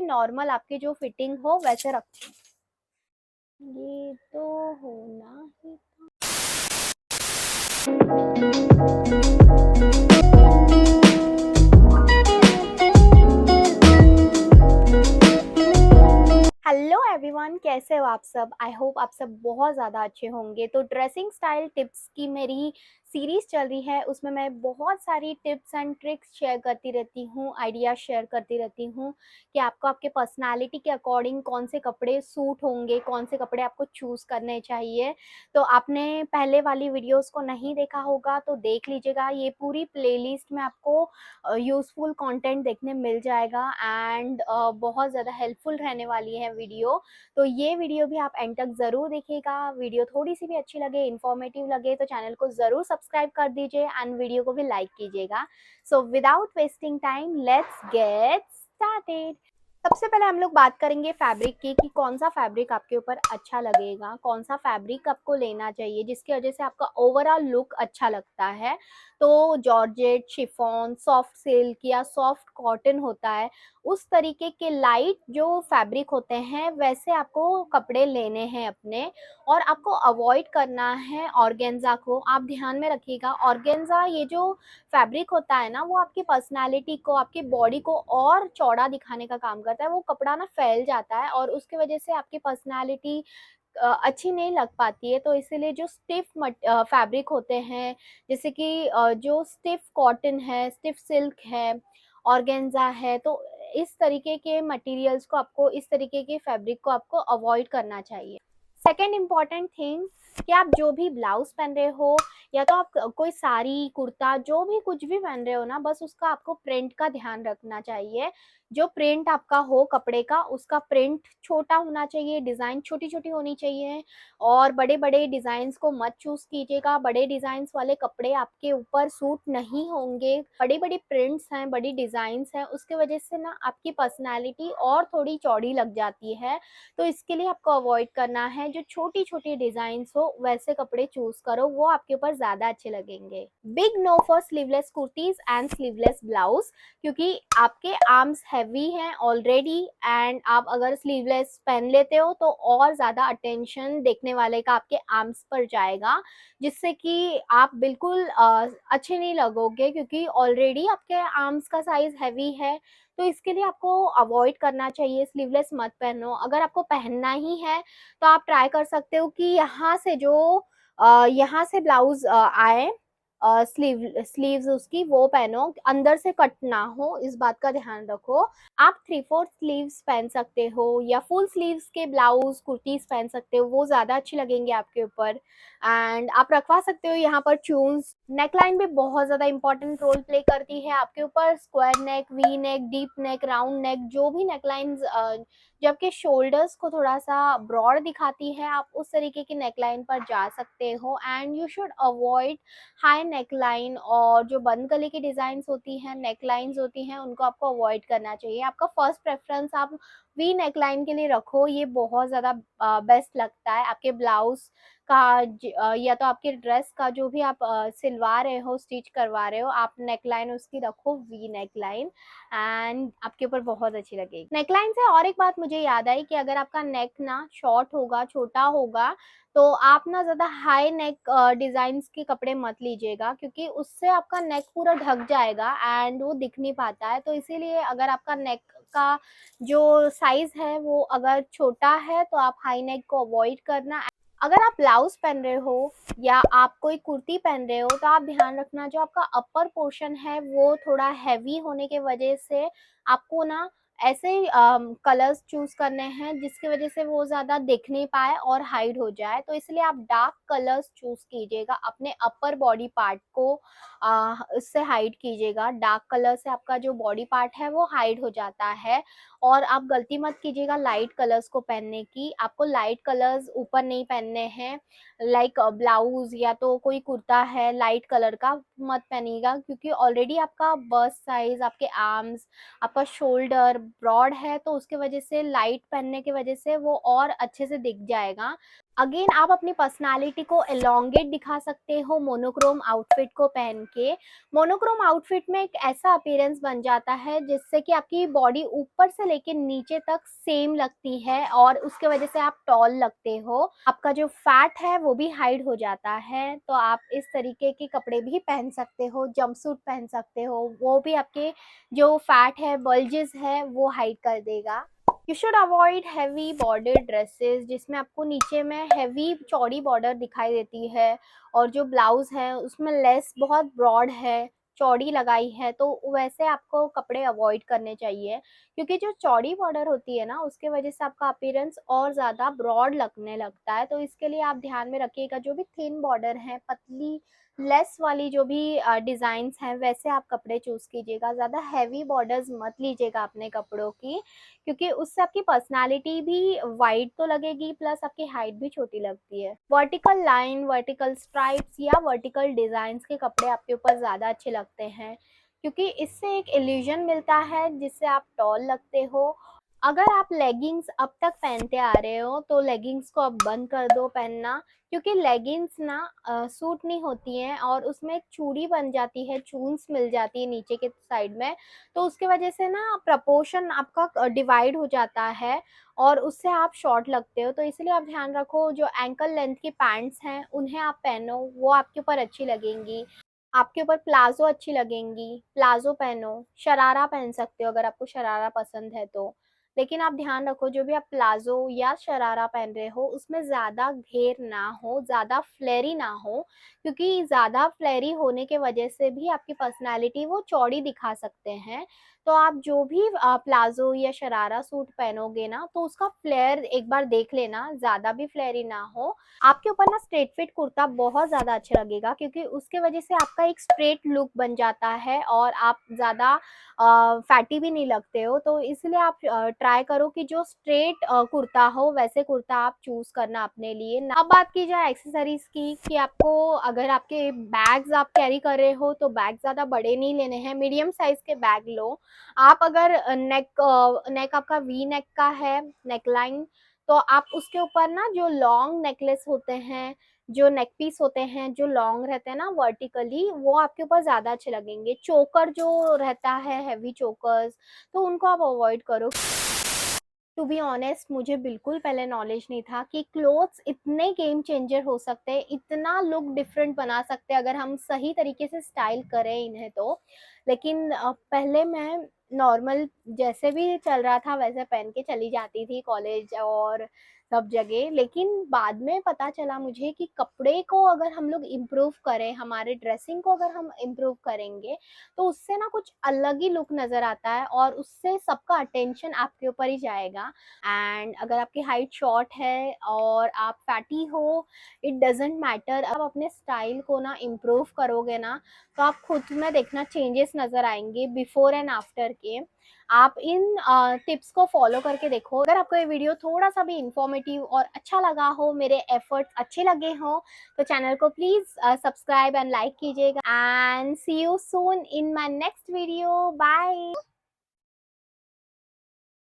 Normal आपकी जो fitting हो वैसे रखें। ये तो होना ही हेलो एवरीवन, कैसे हो आप सब। आई होप आप सब बहुत ज़्यादा अच्छे होंगे। तो ड्रेसिंग स्टाइल टिप्स की मेरी सीरीज़ चल रही है, उसमें मैं बहुत सारी टिप्स एंड ट्रिक्स शेयर करती रहती हूँ, आइडियाज़ शेयर करती रहती हूँ कि आपको आपके पर्सनालिटी के अकॉर्डिंग कौन से कपड़े सूट होंगे, कौन से कपड़े आपको चूज़ करने चाहिए। तो आपने पहले वाली वीडियोज़ को नहीं देखा होगा तो देख लीजिएगा, ये पूरी प्लेलिस्ट में आपको यूज़फुल कंटेंट देखने मिल जाएगा एंड बहुत ज़्यादा हेल्पफुल रहने वाली है वीडियो। तो ये वीडियो भी आप एंड तक ज़रूर देखिएगा। वीडियो थोड़ी सी भी अच्छी लगे, इन्फॉर्मेटिव लगे तो चैनल को ज़रूर सब्सक्राइब कर दीजिए एंड वीडियो को भी लाइक कीजिएगा। So without wasting time let's get started. सबसे पहले हम लोग बात करेंगे फैब्रिक की कि कौन सा फैब्रिक आपके ऊपर अच्छा लगेगा, कौन सा फैब्रिक आपको लेना चाहिए जिसकी वजह से आपका ओवरऑल लुक अच्छा लगता है। तो जॉर्जेट, शिफॉन, सॉफ्ट सिल्क या सॉफ्ट कॉटन होता है, उस तरीके के लाइट जो फैब्रिक होते हैं वैसे आपको कपड़े लेने हैं अपने। और आपको अवॉइड करना है ऑर्गेन्जा को। आप ध्यान में रखिएगा, ऑर्गेन्जा ये जो फैब्रिक होता है ना, वो आपकी पर्सनालिटी को, आपकी बॉडी को और चौड़ा दिखाने का काम करता है। वो कपड़ा ना फैल जाता है और उसकी वजह से आपकी पर्सनालिटी अच्छी नहीं लग पाती है। तो इसीलिए जो स्टिफ फैब्रिक होते हैं, जैसे कि जो स्टिफ कॉटन है, स्टिफ सिल्क है, ऑर्गेन्जा है, तो इस तरीके के मटेरियल्स को आपको, इस तरीके के फैब्रिक को आपको अवॉइड करना चाहिए। सेकेंड इम्पॉर्टेंट थिंग कि आप जो भी ब्लाउज पहन रहे हो या तो आप कोई साड़ी, कुर्ता, जो भी कुछ भी पहन रहे हो ना, बस उसका आपको प्रिंट का ध्यान रखना चाहिए। जो प्रिंट आपका हो कपड़े का, उसका प्रिंट छोटा होना चाहिए, डिज़ाइन छोटी-छोटी होनी चाहिए और बड़े-बड़े डिज़ाइंस को मत चूज़ कीजिएगा। बड़े डिज़ाइंस वाले कपड़े आपके ऊपर सूट नहीं होंगे। बड़ी-बड़ी प्रिंट्स हैं, बड़ी डिज़ाइंस हैं, उसकी वजह से ना आपकी पर्सनैलिटी और थोड़ी चौड़ी लग जाती है। तो इसके लिए आपको अवॉइड करना है, जो छोटी-छोटी डिज़ाइंस हो वैसे कपड़े चूज़ करो, वो आपके ऊपर ज़्यादा अच्छे लगेंगे। Big no for sleeveless kurtis and sleeveless blouse, क्योंकि आपके आर्म्स हेवी हैं ऑलरेडी एंड आप अगर स्लीवलेस पहन लेते हो तो और ज़्यादा अटेंशन देखने वाले का आपके आर्म्स पर जाएगा, जिससे कि आप बिल्कुल अच्छे नहीं लगोगे, क्योंकि ऑलरेडी आपके आर्म्स का साइज़ हेवी है। तो इसके लिए आपको अवॉइड करना चाहिए, स्लीवलेस मत पहनो। अगर आपको पहनना ही है तो आप ट्राई कर सकते हो कि यहाँ से जो यहाँ से ब्लाउज़ आए, स्लीव्स उसकी वो पहनो, अंदर से कट ना हो, इस बात का ध्यान रखो। आप 3/4 स्लीव्स पहन सकते हो या फुल स्लीव्स के ब्लाउज़, कुर्तीज़ पहन सकते हो, वो ज़्यादा अच्छी लगेंगे आपके ऊपर। एंड आप रखवा सकते हो यहाँ पर चून्स। नेकलाइन भी बहुत ज़्यादा इंपॉर्टेंट रोल प्ले करती है आपके ऊपर। स्क्वायर नेक, V neck, deep neck, round neck, जो भी नेकलाइंस जबकि शोल्डर्स को थोड़ा-सा ब्रॉड दिखाती है, आप उस तरीके की नेकलाइन पर जा सकते हो। And you should avoid high neckline, और जो बंद गले की डिज़ाइंस होती हैं, नेकलाइंस होती हैं, उनको आपको अवॉइड करना चाहिए। आपका फर्स्ट प्रेफ़रेंस आप वी नेकलाइन के लिए रखो, ये बहुत ज़्यादा बेस्ट लगता है। आपके ब्लाउज़ का या तो आपके ड्रेस का जो भी आप सिलवा रहे हो, स्टिच करवा रहे हो, आप नेकलाइन उसकी रखो वी नेकलाइन एंड आपके ऊपर बहुत अच्छी लगेगी। नेकलाइन से और एक बात मुझे याद आई कि अगर आपका नेक ना शॉर्ट होगा, छोटा होगा, तो आप ना ज़्यादा हाई नेक डिज़ाइंस के कपड़े मत लीजिएगा, क्योंकि उससे आपका नेक पूरा ढक जाएगा एंड वो दिख नहीं पाता है। तो इसीलिए अगर आपका नेक का जो साइज़ है वो अगर छोटा है तो आप हाई नेक को अवॉइड करना। अगर आप ब्लाउज़ पहन रहे हो या आप कोई कुर्ती पहन रहे हो तो आप ध्यान रखना, जो आपका अपर पोर्शन है वो थोड़ा हैवी होने के वजह से आपको ना ऐसे कलर्स चूज़ करने हैं जिसकी वजह से वो ज़्यादा दिख नहीं पाए और हाइड हो जाए। तो इसलिए आप डार्क कलर्स चूज़ कीजिएगा, अपने अपर बॉडी पार्ट को इससे हाइड कीजिएगा। डार्क कलर से आपका जो बॉडी पार्ट है वो हाइड हो जाता है। और आप गलती मत कीजिएगा लाइट कलर्स को पहनने की। आपको लाइट कलर्स ऊपर नहीं पहनने हैं, लाइक ब्लाउज़ या तो कोई कुर्ता है लाइट कलर का मत पहनिएगा, क्योंकि ऑलरेडी आपका बस्ट साइज़, आपके आर्म्स, आपका शोल्डर ब्रॉड है, तो उसकी वजह से लाइट पहनने की वजह से वो और अच्छे से दिख जाएगा। अगेन आप अपनी पर्सनालिटी को एलोंगेट दिखा सकते हो मोनोक्रोम आउटफिट को पहन के। मोनोक्रोम आउटफिट में एक ऐसा अपीयरेंस बन जाता है जिससे कि आपकी बॉडी ऊपर से लेकर नीचे तक सेम लगती है और उसके वजह से आप टॉल लगते हो। आपका जो फैट है वो भी हाइड हो जाता है। तो आप इस तरीके के कपड़े भी पहन सकते हो, जंपसूट पहन सकते हो, वो भी आपके जो फैट है, बल्जेस है, वो हाइड कर देगा। You should avoid heavy border dresses जिसमें आपको नीचे में हैवी चौड़ी बॉर्डर दिखाई देती है और जो ब्लाउज है उसमें लेस बहुत ब्रॉड है, चौड़ी लगाई है, तो वैसे आपको कपड़े अवॉइड करने चाहिए क्योंकि जो चौड़ी बॉर्डर होती है ना उसके वजह से आपका अपीयरेंस और ज़्यादा ब्रॉड लगने लगता है। तो इसके लिए आप ध्यान में रखिएगा, जो भी थिन बॉर्डर है, पतली लेस वाली जो भी डिज़ाइंस हैं वैसे आप कपड़े चूज़ कीजिएगा। ज़्यादा हैवी बॉर्डर्स मत लीजिएगा अपने कपड़ों की, क्योंकि उससे आपकी पर्सनालिटी भी वाइड तो लगेगी प्लस आपकी हाइट भी छोटी लगती है। वर्टिकल लाइन, वर्टिकल स्ट्राइप्स या वर्टिकल डिजाइन्स के कपड़े आपके ऊपर ज़्यादा अच्छे लगते हैं क्योंकि इससे एक इल्यूजन मिलता है जिससे आप टॉल लगते हो। अगर आप लेगिंग्स अब तक पहनते आ रहे हो तो लेगिंग्स को अब बंद कर दो पहनना, क्योंकि लेगिंग्स ना सूट नहीं होती हैं और उसमें एक चूड़ी बन जाती है, चून्स मिल जाती है नीचे के साइड में, तो उसके वजह से ना प्रपोर्शन आपका डिवाइड हो जाता है और उससे आप शॉर्ट लगते हो। तो इसलिए आप ध्यान रखो, जो एंकल लेंथ की पैंट्स हैं उन्हें आप पहनो, वो आपके ऊपर अच्छी लगेंगी। आपके ऊपर प्लाजो अच्छी लगेंगी, प्लाजो पहनो। शरारा पहन सकते हो अगर आपको शरारा पसंद है तो। लेकिन आप ध्यान रखो, जो भी आप प्लाजो या शरारा पहन रहे हो उसमें ज़्यादा घेर ना हो, ज़्यादा फ्लेरी ना हो, क्योंकि ज़्यादा फ्लेरी होने के वजह से भी आपकी पर्सनैलिटी वो चौड़ी दिखा सकते हैं। तो आप जो भी प्लाजो या शरारा सूट पहनोगे ना तो उसका फ्लेयर एक बार देख लेना, ज़्यादा भी फ्लेरी ना हो। आपके ऊपर ना स्ट्रेट फिट कुर्ता बहुत ज़्यादा अच्छा लगेगा क्योंकि उसके वजह से आपका एक स्ट्रेट लुक बन जाता है और आप ज़्यादा फैटी भी नहीं लगते हो। तो इसलिए आप ट्राई करो कि जो स्ट्रेट कुर्ता हो वैसे कुर्ता आप चूज़ करना अपने लिए। अब बात की जाए एक्सेसरीज़ की, कि आपको अगर आपके बैग्स आप कैरी कर रहे हो तो बैग ज़्यादा बड़े नहीं लेने हैं, मीडियम साइज़ के बैग लो। आप अगर नेक आपका वी नेक का है, नेकलाइन, तो आप उसके ऊपर ना जो लॉन्ग नेकलेस होते हैं, जो नेक पीस होते हैं, जो लॉन्ग रहते हैं ना वर्टिकली, वो आपके ऊपर ज़्यादा अच्छे लगेंगे। चोकर जो रहता है, हेवी चोकर्स, तो उनको आप अवॉइड करो। टू बी ऑनेस्ट मुझे बिल्कुल पहले नॉलेज नहीं था कि क्लोथ्स इतने गेम चेंजर हो सकते हैं, इतना लुक डिफरेंट बना सकते हैं अगर हम सही तरीके से स्टाइल करें इन्हें तो। लेकिन पहले मैं नॉर्मल जैसे भी चल रहा था वैसे पहन के चली जाती थी कॉलेज और सब जगह। लेकिन बाद में पता चला मुझे कि कपड़े को अगर हम लोग इम्प्रूव करें, हमारे ड्रेसिंग को अगर हम इम्प्रूव करेंगे तो उससे ना कुछ अलग ही लुक नज़र आता है और उससे सबका अटेंशन आपके ऊपर ही जाएगा। एंड अगर आपकी हाइट शॉर्ट है और आप फैटी हो, इट डजेंट मैटर, आप अपने स्टाइल को ना इम्प्रूव करोगे ना तो आप खुद में देखना चेंजेस नज़र आएंगे बिफोर एंड आफ्टर के। आप इन टिप्स को फॉलो करके देखो। अगर आपको ये वीडियो थोड़ा सा भी इंफॉर्मेटिव और अच्छा लगा हो, मेरे एफर्ट्स अच्छे लगे हो, तो चैनल को प्लीज सब्सक्राइब एंड लाइक कीजिएगा। And see you soon in my next video. Bye.